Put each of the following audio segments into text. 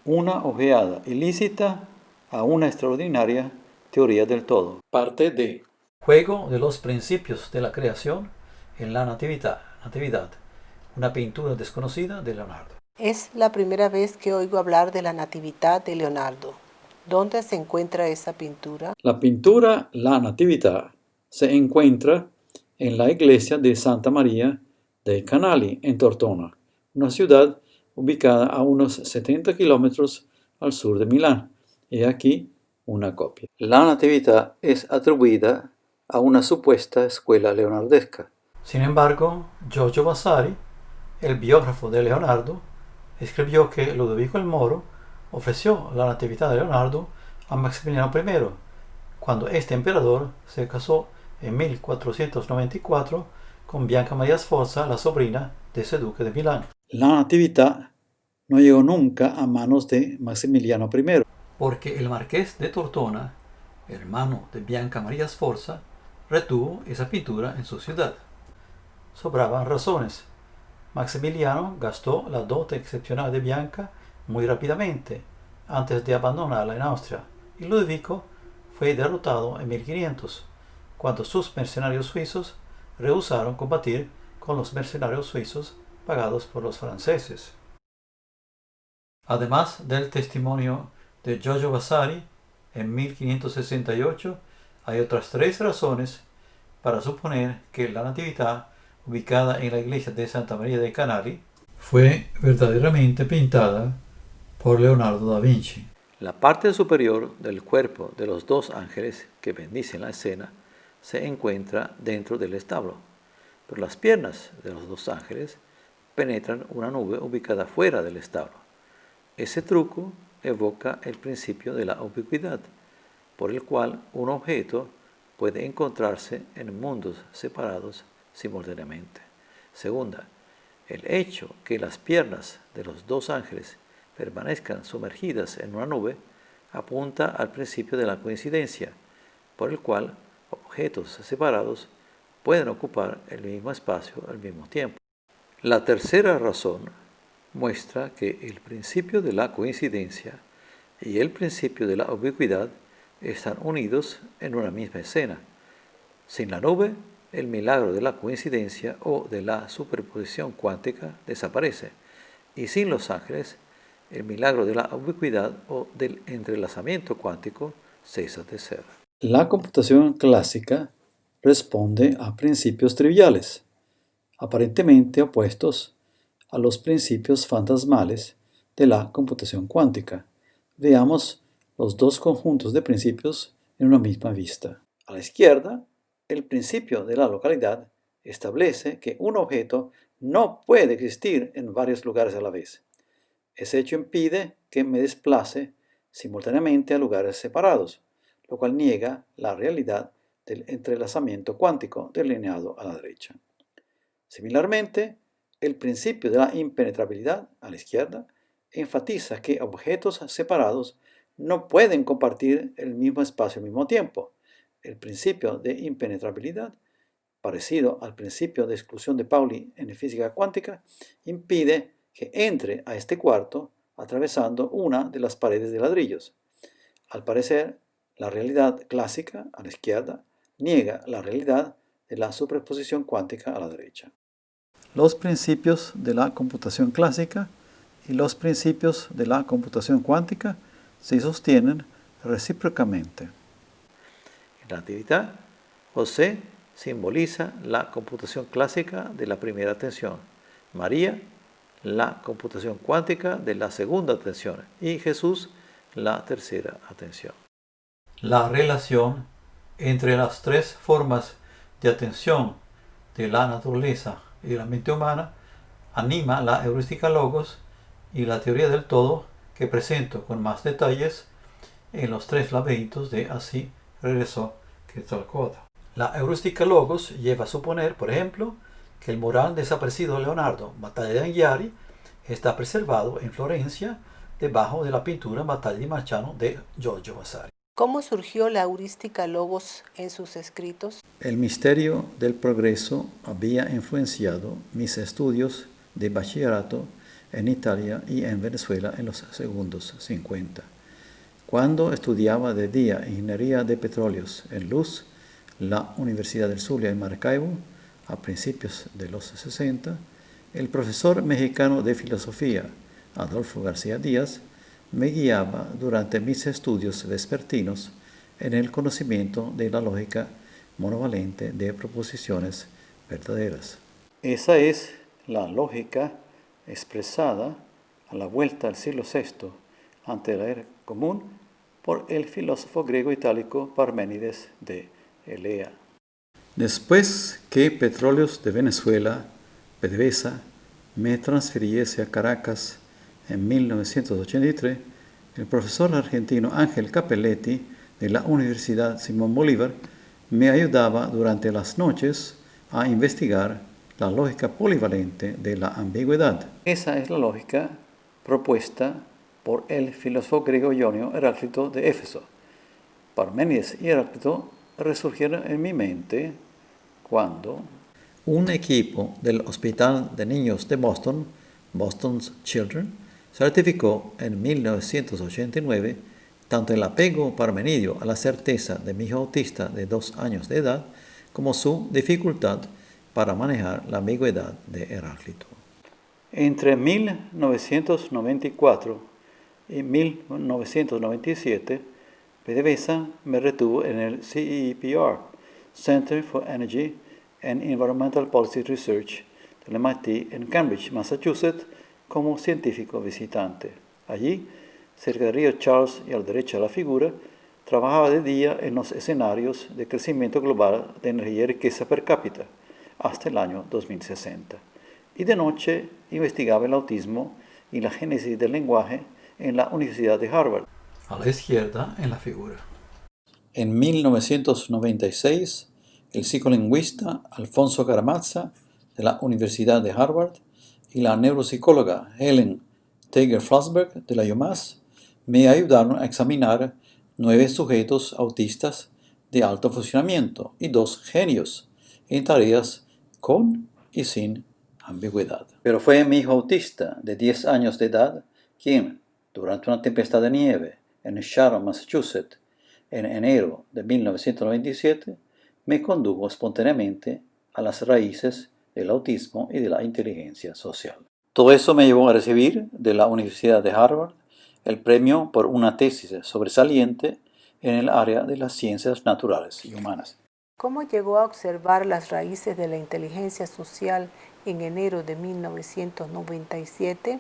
una ojeada ilícita a una extraordinaria teoría del todo. Parte D. Juego de los principios de la creación en la Natividad, una pintura desconocida de Leonardo. Es la primera vez que oigo hablar de la Natividad de Leonardo. ¿Dónde se encuentra esa pintura? La pintura La Natividad se encuentra en la iglesia de Santa María dei Canali en Tortona, una ciudad ubicada a unos 70 kilómetros al sur de Milán. Y aquí una copia. La Natividad es atribuida a una supuesta escuela leonardesca. Sin embargo, Giorgio Vasari, el biógrafo de Leonardo, escribió que Ludovico el Moro ofreció la Natividad de Leonardo a Maximiliano I, cuando este emperador se casó en 1494 con Bianca Maria Sforza, la sobrina de ese duque de Milán. La Natividad no llegó nunca a manos de Maximiliano I, porque el marqués de Tortona, hermano de Bianca Maria Sforza, retuvo esa pintura en su ciudad. Sobraban razones. Maximiliano gastó la dote excepcional de Bianca muy rápidamente, antes de abandonarla en Austria, y Ludovico fue derrotado en 1500, cuando sus mercenarios suizos rehusaron combatir con los mercenarios suizos pagados por los franceses. Además del testimonio de Giorgio Vasari, en 1568, hay otras 3 razones para suponer que la Natividad, ubicada en la iglesia de Santa María dei Canali, fue verdaderamente pintada por Leonardo da Vinci. La parte superior del cuerpo de los 2 ángeles que bendicen la escena se encuentra dentro del establo, pero las piernas de los 2 ángeles penetran una nube ubicada fuera del establo. Ese truco evoca el principio de la ubicuidad, por el cual un objeto puede encontrarse en mundos separados simultáneamente. Segunda, el hecho que las piernas de los 2 ángeles permanezcan sumergidas en una nube apunta al principio de la coincidencia, por el cual objetos separados pueden ocupar el mismo espacio al mismo tiempo. La tercera razón muestra que el principio de la coincidencia y el principio de la ubicuidad están unidos en una misma escena. Sin la nube, el milagro de la coincidencia o de la superposición cuántica desaparece, y sin los ángeles, el milagro de la ubicuidad o del entrelazamiento cuántico cesa de ser. La computación clásica responde a principios triviales, aparentemente opuestos a los principios fantasmales de la computación cuántica. Veamos los 2 conjuntos de principios en una misma vista. A la izquierda, el principio de la localidad establece que un objeto no puede existir en varios lugares a la vez. Ese hecho impide que me desplace simultáneamente a lugares separados, lo cual niega la realidad del entrelazamiento cuántico delineado a la derecha. Similarmente, el principio de la impenetrabilidad, a la izquierda, enfatiza que objetos separados no pueden compartir el mismo espacio al mismo tiempo. El principio de impenetrabilidad, parecido al principio de exclusión de Pauli en física cuántica, impide que entre a este cuarto atravesando una de las paredes de ladrillos. Al parecer, la realidad clásica, a la izquierda, niega la realidad de la superposición cuántica a la derecha. Los principios de la computación clásica y los principios de la computación cuántica se sostienen recíprocamente. En la Natividad, José simboliza la computación clásica de la primera tensión, María la computación cuántica de la segunda atención y Jesús la tercera atención. La relación entre las 3 formas de atención de la naturaleza y de la mente humana anima la heurística logos y la teoría del todo que presento con más detalles en los 3 laberintos de Así regresó Quetzalcóatl. La heurística logos lleva a suponer, por ejemplo, que el mural desaparecido de Leonardo, Batalla de Anghiari, está preservado en Florencia debajo de la pintura Batalla di Marciano de Giorgio Vasari. ¿Cómo surgió la heurística logos en sus escritos? El misterio del progreso había influenciado mis estudios de bachillerato en Italia y en Venezuela en los segundos 50. Cuando estudiaba de día ingeniería de petróleos en Luz, la Universidad del Zulia en Maracaibo, a principios de los 60, el profesor mexicano de filosofía, Adolfo García Díaz, me guiaba durante mis estudios vespertinos en el conocimiento de la lógica monovalente de proposiciones verdaderas. Esa es la lógica expresada a la vuelta del siglo VI ante la era común por el filósofo griego itálico Parménides de Elea. Después que Petróleos de Venezuela, PDVSA, me transfiriese a Caracas en 1983, el profesor argentino Ángel Capelletti de la Universidad Simón Bolívar me ayudaba durante las noches a investigar la lógica polivalente de la ambigüedad. Esa es la lógica propuesta por el filósofo griego Ionio Heráclito de Éfeso. Parménides y Heráclito resurgieron en mi mente cuando un equipo del Hospital de Niños de Boston, Boston's Children, certificó en 1989 tanto el apego parmenidio a la certeza de mi hijo autista de 2 años de edad como su dificultad para manejar la ambigüedad de Heráclito. Entre 1994 y 1997, PDVSA me retuvo en el CEPR, Center for Energy and Environmental Policy Research, del MIT en Cambridge, Massachusetts, como científico visitante. Allí, cerca de Río Charles y a la derecha de la figura, trabajaba de día en los escenarios de crecimiento global de energía y riqueza per cápita hasta el año 2060. Y de noche investigaba el autismo y la génesis del lenguaje en la Universidad de Harvard. A la izquierda en la figura. En 1996, el psicolingüista Alfonso Caramazza de la Universidad de Harvard y la neuropsicóloga Helen Tager-Flasberg de la UMass me ayudaron a examinar 9 sujetos autistas de alto funcionamiento y 2 genios en tareas con y sin ambigüedad. Pero fue mi hijo autista de 10 años de edad quien, durante una tempestad de nieve en Sharon, Massachusetts, en enero de 1997, me condujo espontáneamente a las raíces del autismo y de la inteligencia social. Todo eso me llevó a recibir de la Universidad de Harvard el premio por una tesis sobresaliente en el área de las ciencias naturales y humanas. ¿Cómo llegó a observar las raíces de la inteligencia social en enero de 1997?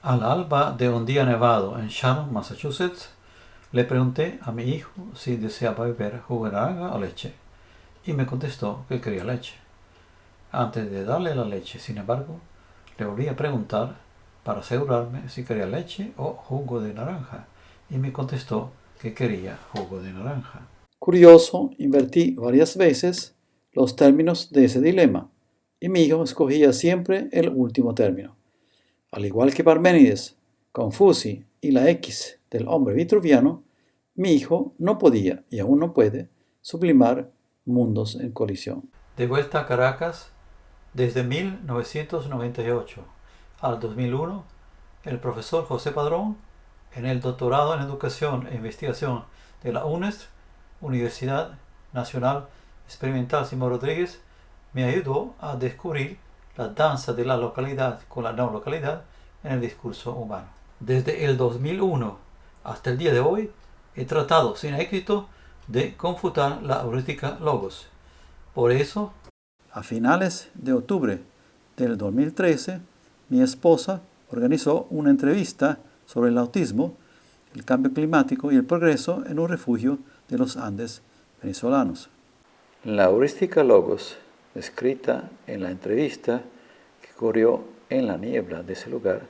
Al alba de un día nevado en Sharon, Massachusetts, le pregunté a mi hijo si deseaba beber jugo de naranja o leche, y me contestó que quería leche. Antes de darle la leche, sin embargo, le volví a preguntar para asegurarme si quería leche o jugo de naranja, y me contestó que quería jugo de naranja. Curioso, invertí varias veces los términos de ese dilema, y mi hijo escogía siempre el último término. Al igual que Parménides, Confucio y la X del hombre vitruviano, mi hijo no podía, y aún no puede, sublimar mundos en colisión. De vuelta a Caracas, desde 1998 al 2001, el profesor José Padrón, en el doctorado en Educación e Investigación de la UNES, Universidad Nacional Experimental Simón Rodríguez, me ayudó a descubrir la danza de la localidad con la no localidad en el discurso humano. Desde el 2001 hasta el día de hoy, he tratado sin éxito de confutar la heurística Logos. Por eso, a finales de octubre del 2013, mi esposa organizó una entrevista sobre el autismo, el cambio climático y el progreso en un refugio de los Andes venezolanos. La heurística Logos, descrita en la entrevista que corrió en la niebla de ese lugar,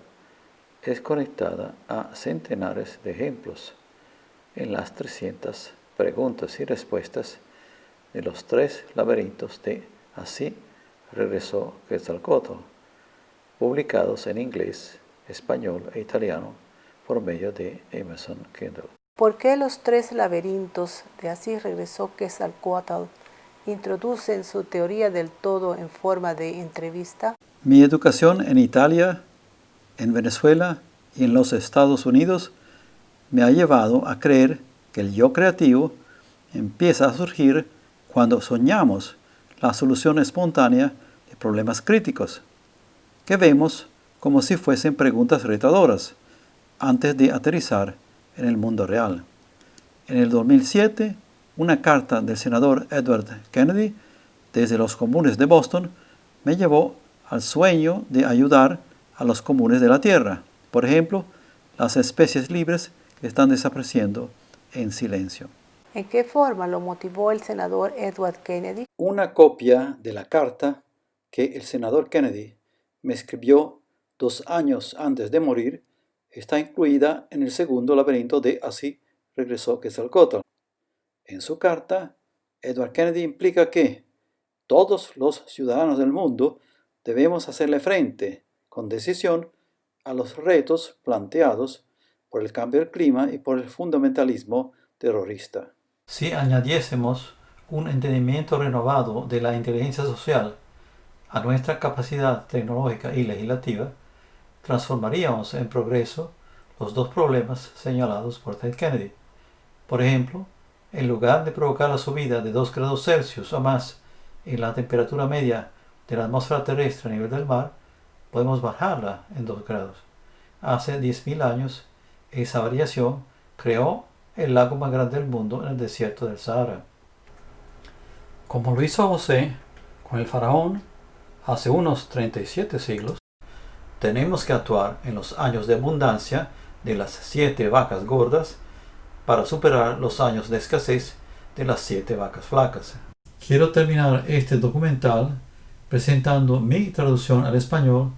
es conectada a centenares de ejemplos en las 300 preguntas y respuestas de los 3 laberintos de Así regresó Quetzalcóatl, publicados en inglés, español e italiano por medio de Amazon Kindle. ¿Por qué los 3 laberintos de Así regresó Quetzalcóatl introducen su teoría del todo en forma de entrevista? Mi educación en Italia, en Venezuela y en los Estados Unidos me ha llevado a creer que el yo creativo empieza a surgir cuando soñamos la solución espontánea de problemas críticos, que vemos como si fuesen preguntas retadoras antes de aterrizar en el mundo real. En el 2007, una carta del senador Edward Kennedy desde los comunes de Boston me llevó al sueño de ayudar a los comunes de la Tierra, por ejemplo, las especies libres que están desapareciendo en silencio. ¿En qué forma lo motivó el senador Edward Kennedy? Una copia de la carta que el senador Kennedy me escribió 2 años antes de morir está incluida en el segundo laberinto de Así regresó Quetzalcóatl. En su carta, Edward Kennedy implica que todos los ciudadanos del mundo debemos hacerle frente con decisión a los retos planteados por el cambio del clima y por el fundamentalismo terrorista. Si añadiésemos un entendimiento renovado de la inteligencia social a nuestra capacidad tecnológica y legislativa, transformaríamos en progreso los 2 problemas señalados por Ted Kennedy. Por ejemplo, en lugar de provocar la subida de 2 grados Celsius o más en la temperatura media de la atmósfera terrestre a nivel del mar, podemos bajarla en 2 grados. Hace 10.000 años, esa variación creó el lago más grande del mundo en el desierto del Sahara. Como lo hizo José con el faraón hace unos 37 siglos, tenemos que actuar en los años de abundancia de las 7 vacas gordas para superar los años de escasez de las 7 vacas flacas. Quiero terminar este documental presentando mi traducción al español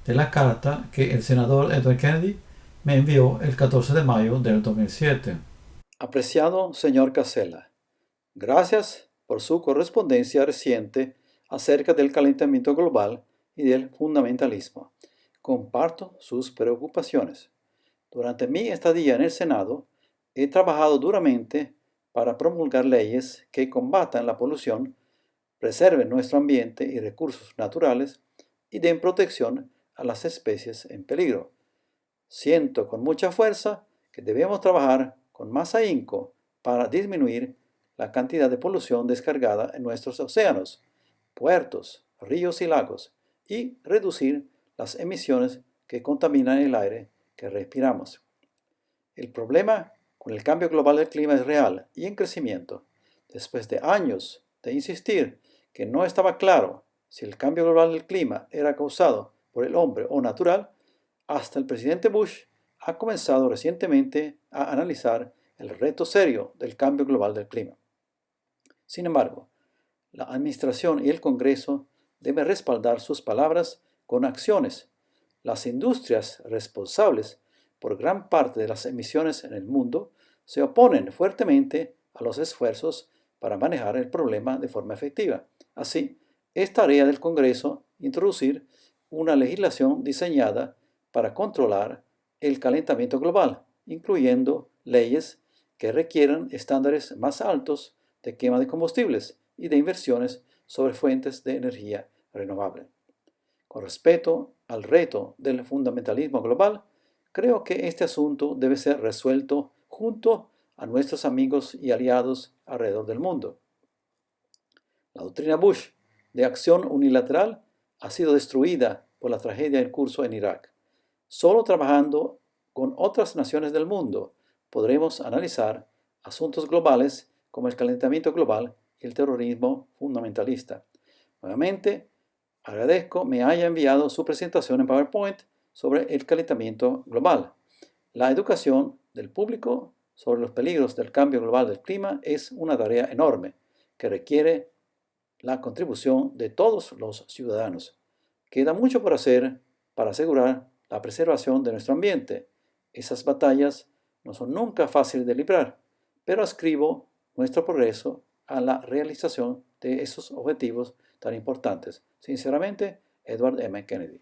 de la carta que el senador Edward Kennedy me envió el 14 de mayo del 2007. Apreciado señor Casella, gracias por su correspondencia reciente acerca del calentamiento global y del fundamentalismo. Comparto sus preocupaciones. Durante mi estadía en el Senado, he trabajado duramente para promulgar leyes que combatan la polución, preserven nuestro ambiente y recursos naturales y den protección a las especies en peligro. Siento con mucha fuerza que debemos trabajar con más ahínco para disminuir la cantidad de polución descargada en nuestros océanos, puertos, ríos y lagos y reducir las emisiones que contaminan el aire que respiramos. El problema con el cambio global del clima es real y en crecimiento. Después de años de insistir que no estaba claro si el cambio global del clima era causado por el hombre o natural, hasta el presidente Bush ha comenzado recientemente a analizar el reto serio del cambio global del clima. Sin embargo, la Administración y el Congreso deben respaldar sus palabras con acciones. Las industrias responsables por gran parte de las emisiones en el mundo se oponen fuertemente a los esfuerzos para manejar el problema de forma efectiva. Así, es tarea del Congreso introducir una legislación diseñada para controlar el calentamiento global, incluyendo leyes que requieran estándares más altos de quema de combustibles y de inversiones sobre fuentes de energía renovable. Con respecto al reto del fundamentalismo global, creo que este asunto debe ser resuelto junto a nuestros amigos y aliados alrededor del mundo. La doctrina Bush de acción unilateral ha sido destruida por la tragedia en curso en Irak. Solo trabajando con otras naciones del mundo podremos analizar asuntos globales como el calentamiento global y el terrorismo fundamentalista. Nuevamente, agradezco me haya enviado su presentación en PowerPoint sobre el calentamiento global. La educación del público sobre los peligros del cambio global del clima es una tarea enorme que requiere la contribución de todos los ciudadanos. Queda mucho por hacer para asegurar la preservación de nuestro ambiente. Esas batallas no son nunca fáciles de librar, pero ascribo nuestro progreso a la realización de esos objetivos tan importantes. Sinceramente, Edward M. Kennedy.